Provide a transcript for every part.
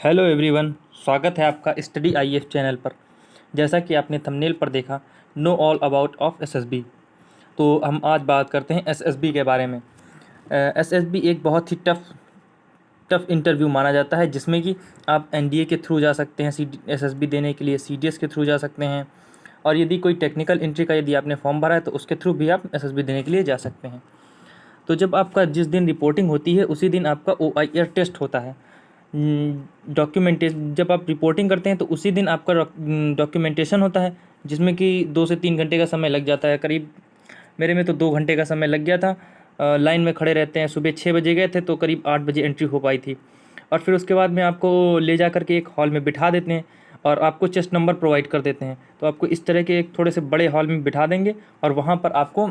Hello everyone, स्वागत है आपका स्टडी आईएएस चैनल पर। जैसा कि आपने थंबनेल पर देखा, know all about of SSB. तो हम आज बात करते हैं एसएसबी के बारे में। एसएसबी एक बहुत ही टफ इंटरव्यू माना जाता है, जिसमें कि आप एनडीए के थ्रू जा सकते हैं एसएसबी देने के लिए, सीडीएस के थ्रू जा सकते हैं, और यदि कोई टेक्निकल एंट्री का यदि आपने फॉर्म भरा है तो उसके थ्रू भी आप एसएसबी देने के लिए जा सकते हैं। तो जब आपका जिस दिन रिपोर्टिंग होती है उसी दिन आपका OIR टेस्ट होता है। डॉक्यूमेंटेशन जब आप रिपोर्टिंग करते हैं तो उसी दिन आपका डॉक्यूमेंटेशन होता है, जिसमें कि 2 से 3 घंटे का समय लग जाता है। करीब मेरे में तो 2 घंटे का समय लग गया था। लाइन में खड़े रहते हैं, सुबह 6 बजे गए थे तो करीब 8 बजे एंट्री हो पाई थी। और फिर उसके बाद में आपको ले जा करके एक हॉल में बिठा देते हैं और आपको चेस्ट नंबर प्रोवाइड कर देते हैं। तो आपको इस तरह के एक थोड़े से बड़े हॉल में बिठा देंगे और वहाँ पर आपको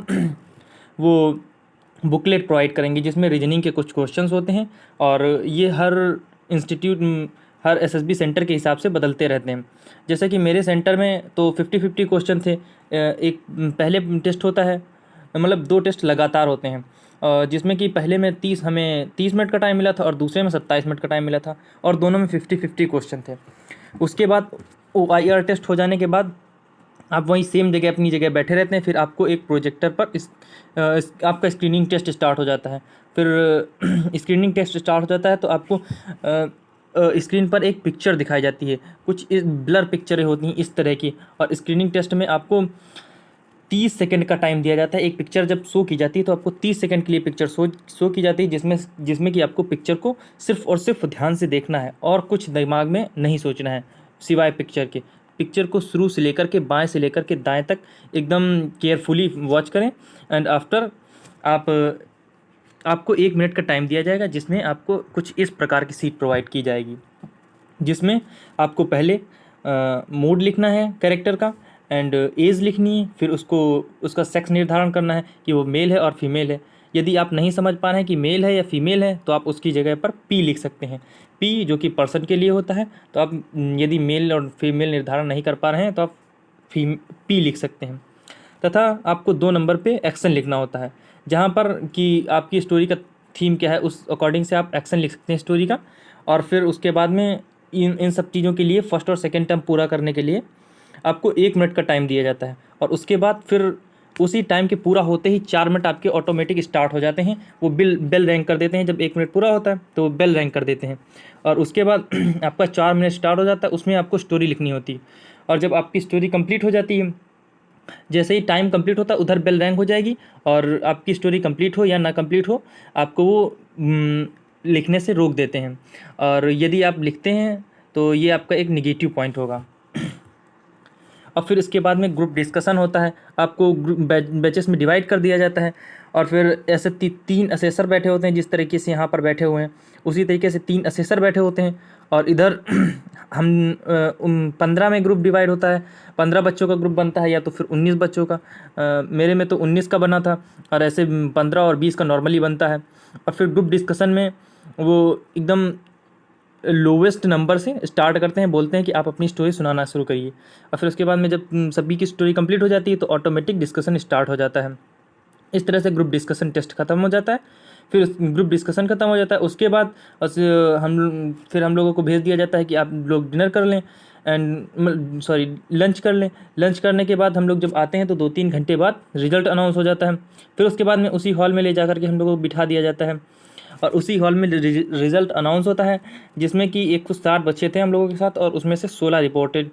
वो बुकलेट प्रोवाइड करेंगे, जिसमें रीजनिंग के कुछ क्वेश्चंस होते हैं, और ये हर एसएसबी सेंटर के हिसाब से बदलते रहते हैं। जैसे कि मेरे सेंटर में तो 50-50 क्वेश्चन थे। एक पहले टेस्ट होता है, मतलब 2 टेस्ट लगातार होते हैं, जिसमें कि पहले में हमें 30 मिनट का टाइम मिला था और दूसरे में 27 मिनट का टाइम मिला था, और दोनों में 50-50 क्वेश्चन थे। उसके बाद OIR टेस्ट हो जाने के बाद आप वहीं सेम जगह अपनी जगह बैठे रहते हैं। फिर आपको एक प्रोजेक्टर पर आपका स्क्रीनिंग टेस्ट स्टार्ट हो जाता है। फिर स्क्रीनिंग टेस्ट स्टार्ट हो जाता है तो आपको स्क्रीन पर एक पिक्चर दिखाई जाती है, कुछ इस ब्लर पिक्चरें होती हैं इस तरह की। और स्क्रीनिंग टेस्ट में आपको 30 सेकंड का टाइम दिया जाता है। एक पिक्चर जब शो की जाती है तो आपको 30 सेकंड के लिए पिक्चर शो की जाती है, जिसमें कि आपको पिक्चर को सिर्फ और सिर्फ ध्यान से देखना है और कुछ दिमाग में नहीं सोचना है सिवाय पिक्चर के। पिक्चर को शुरू से लेकर के बाएं से लेकर के दाएं तक एकदम केयरफुली वॉच करें। एंड आफ्टर आप आपको 1 मिनट का टाइम दिया जाएगा, जिसमें आपको कुछ इस प्रकार की सीट प्रोवाइड की जाएगी, जिसमें आपको पहले मोड लिखना है कैरेक्टर का, एंड एज लिखनी है। फिर उसका सेक्स निर्धारण करना है कि वो मेल है और फीमेल है। यदि आप नहीं समझ पा रहे हैं कि मेल है या फीमेल है तो आप उसकी जगह पर पी लिख सकते हैं। पी जो कि पर्सन के लिए होता है, तो आप यदि मेल और फीमेल निर्धारण नहीं कर पा रहे हैं तो आप पी लिख सकते हैं। तथा आपको 2 नंबर पे एक्शन लिखना होता है, जहाँ पर कि आपकी स्टोरी का थीम क्या है उस अकॉर्डिंग से आप एक्शन लिख सकते हैं स्टोरी का। और फिर उसके बाद में इन सब चीज़ों के लिए फर्स्ट और सेकंड टर्म पूरा करने के लिए आपको 1 मिनट का टाइम दिया जाता है। और उसके बाद फिर उसी टाइम के पूरा होते ही 4 मिनट आपके ऑटोमेटिक स्टार्ट हो जाते हैं। वो बेल रैंक कर देते हैं। जब 1 मिनट पूरा होता है तो वो बेल रैंक कर देते हैं, और उसके बाद आपका 4 मिनट स्टार्ट हो जाता है। उसमें आपको स्टोरी लिखनी होती है, और जब आपकी स्टोरी कंप्लीट हो जाती है, जैसे ही टाइम कंप्लीट होता है उधर बेल रैंक हो जाएगी, और आपकी स्टोरी कंप्लीट हो या ना कंप्लीट हो आपको वो लिखने से रोक देते हैं। और यदि आप लिखते हैं तो ये आपका एक निगेटिव पॉइंट होगा। और फिर इसके बाद में ग्रुप डिस्कशन होता है। आपको बैचेस में डिवाइड कर दिया जाता है, और फिर ऐसे 3 असेसर बैठे होते हैं, जिस तरीके से यहाँ पर बैठे हुए हैं उसी तरीके से 3 असेसर बैठे होते हैं। और इधर हम 15 में ग्रुप डिवाइड होता है। 15 बच्चों का ग्रुप बनता है, या तो फिर 19 बच्चों का। मेरे में तो 19 का बना था, और ऐसे 15 और 20 का नॉर्मली बनता है। और फिर ग्रुप डिस्कशन में वो एकदम लोवेस्ट नंबर से स्टार्ट करते हैं, बोलते हैं कि आप अपनी स्टोरी सुनाना शुरू करिए। और फिर उसके बाद में जब सभी की स्टोरी कंप्लीट हो जाती है तो ऑटोमेटिक डिस्कशन स्टार्ट हो जाता है। इस तरह से ग्रुप डिस्कशन टेस्ट खत्म हो जाता है। फिर ग्रुप डिस्कशन खत्म हो जाता है, उसके बाद हम लोगों को भेज दिया जाता है कि आप लोग डिनर कर लें, लंच कर लें। लंच करने के बाद हम लोग जब आते हैं तो 2-3 घंटे बाद रिजल्ट अनाउंस हो जाता है। फिर उसके बाद में उसी हॉल में ले जा करके हम लोगों को बिठा दिया जाता है, और उसी हॉल में रिज़ल्ट अनाउंस होता है, जिसमें कि 160 बच्चे थे हम लोगों के साथ, और उसमें से 16 रिपोर्टेड,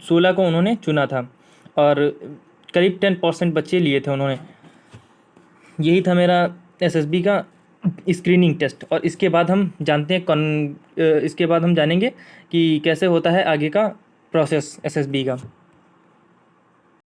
16 को उन्होंने चुना था, और करीब 10% बच्चे लिए थे उन्होंने। यही था मेरा एसएसबी का स्क्रीनिंग टेस्ट। और इसके बाद हम जानेंगे कि कैसे होता है आगे का प्रोसेस एसएसबी का।